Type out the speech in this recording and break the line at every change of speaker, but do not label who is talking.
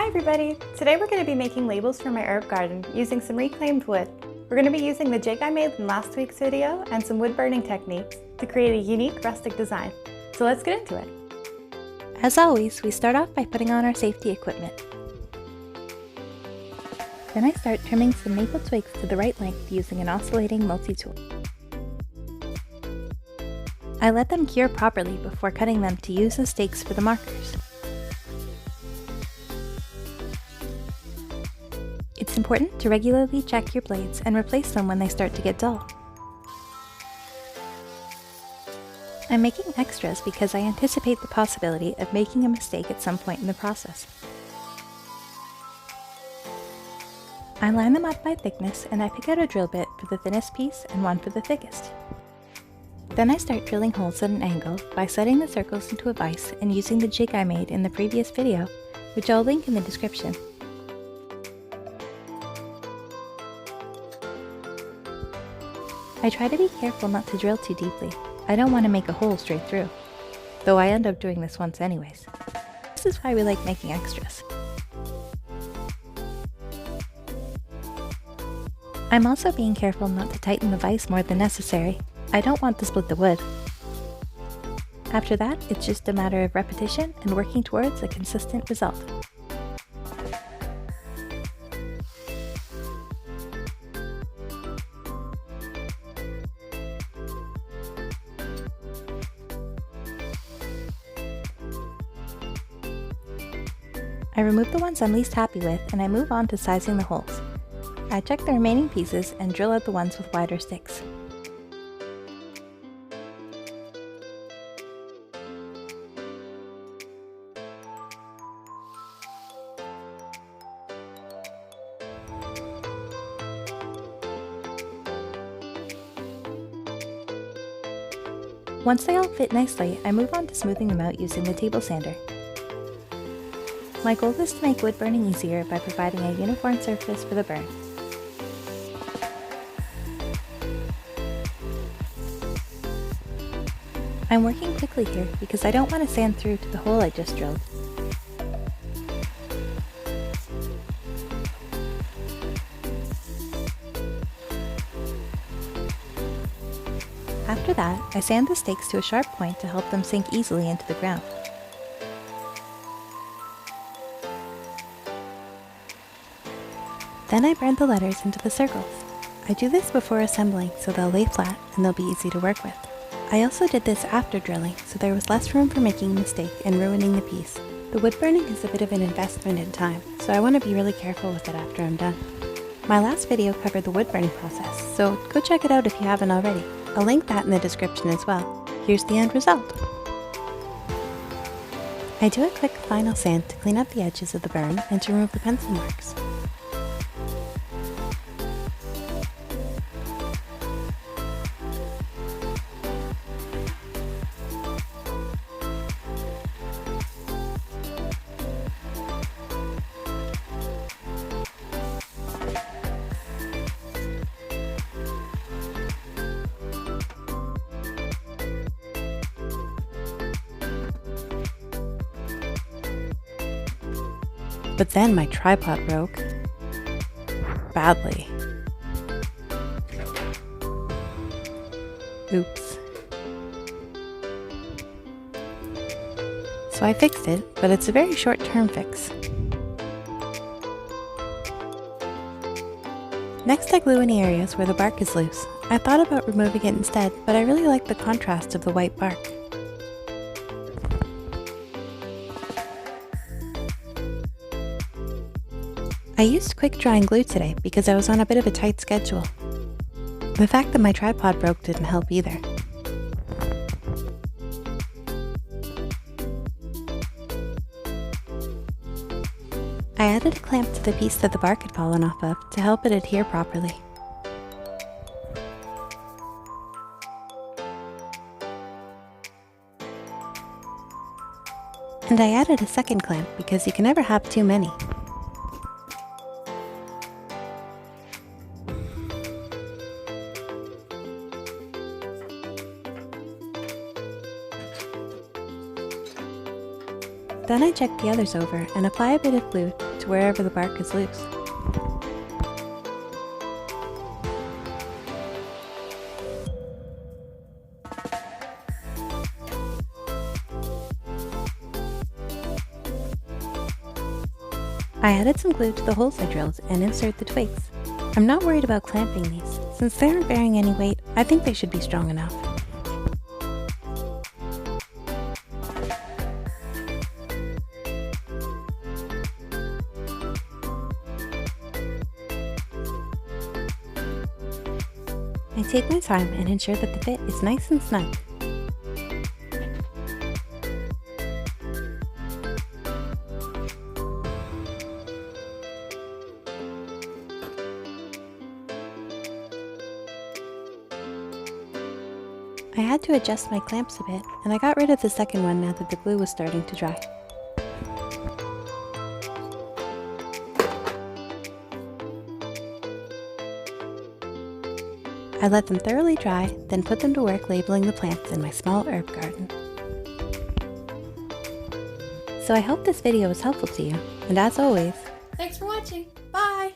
Hi everybody! Today we're going to be making labels for my herb garden using some reclaimed wood. We're going to be using the jig I made in last week's video and some wood burning techniques to create a unique rustic design. So let's get into it.
As always, we start off by putting on our safety equipment. Then I start trimming some maple twigs to the right length using an oscillating multi-tool. I let them cure properly before cutting them to use as stakes for the markers. It's important to regularly check your blades and replace them when they start to get dull. I'm making extras because I anticipate the possibility of making a mistake at some point in the process. I line them up by thickness and I pick out a drill bit for the thinnest piece and one for the thickest. Then I start drilling holes at an angle by setting the circles into a vise and using the jig I made in the previous video, which I'll link in the description. I try to be careful not to drill too deeply. I don't want to make a hole straight through, though I end up doing this once anyways. This is why we like making extras. I'm also being careful not to tighten the vise more than necessary. I don't want to split the wood. After that, it's just a matter of repetition and working towards a consistent result. I remove the ones I'm least happy with and I move on to sizing the holes. I check the remaining pieces and drill out the ones with wider sticks. Once they all fit nicely, I move on to smoothing them out using the table sander. My goal is to make wood burning easier by providing a uniform surface for the burn. I'm working quickly here because I don't want to sand through to the hole I just drilled. After that, I sand the stakes to a sharp point to help them sink easily into the ground. Then I burn the letters into the circles. I do this before assembling so they'll lay flat and they'll be easy to work with. I also did this after drilling so there was less room for making a mistake and ruining the piece. The wood burning is a bit of an investment in time, so I want to be really careful with it after I'm done. My last video covered the wood burning process, so go check it out if you haven't already. I'll link that in the description as well. Here's the end result. I do a quick final sand to clean up the edges of the burn and to remove the pencil marks. But then my tripod broke. Badly. Oops. So I fixed it, but it's a very short-term fix. Next I glue any areas where the bark is loose. I thought about removing it instead, but I really like the contrast of the white bark. I used quick drying glue today because I was on a bit of a tight schedule. The fact that my tripod broke didn't help either. I added a clamp to the piece that the bark had fallen off of to help it adhere properly. And I added a second clamp because you can never have too many. Then I check the others over and apply a bit of glue to wherever the bark is loose. I added some glue to the holes I drilled and insert the twigs. I'm not worried about clamping these. Since they aren't bearing any weight, I think they should be strong enough. I take my time and ensure that the fit is nice and snug. I had to adjust my clamps a bit, and I got rid of the second one now that the glue was starting to dry. I let them thoroughly dry, then put them to work labeling the plants in my small herb garden. So I hope this video was helpful to you, and as always,
Thanks for watching. Bye!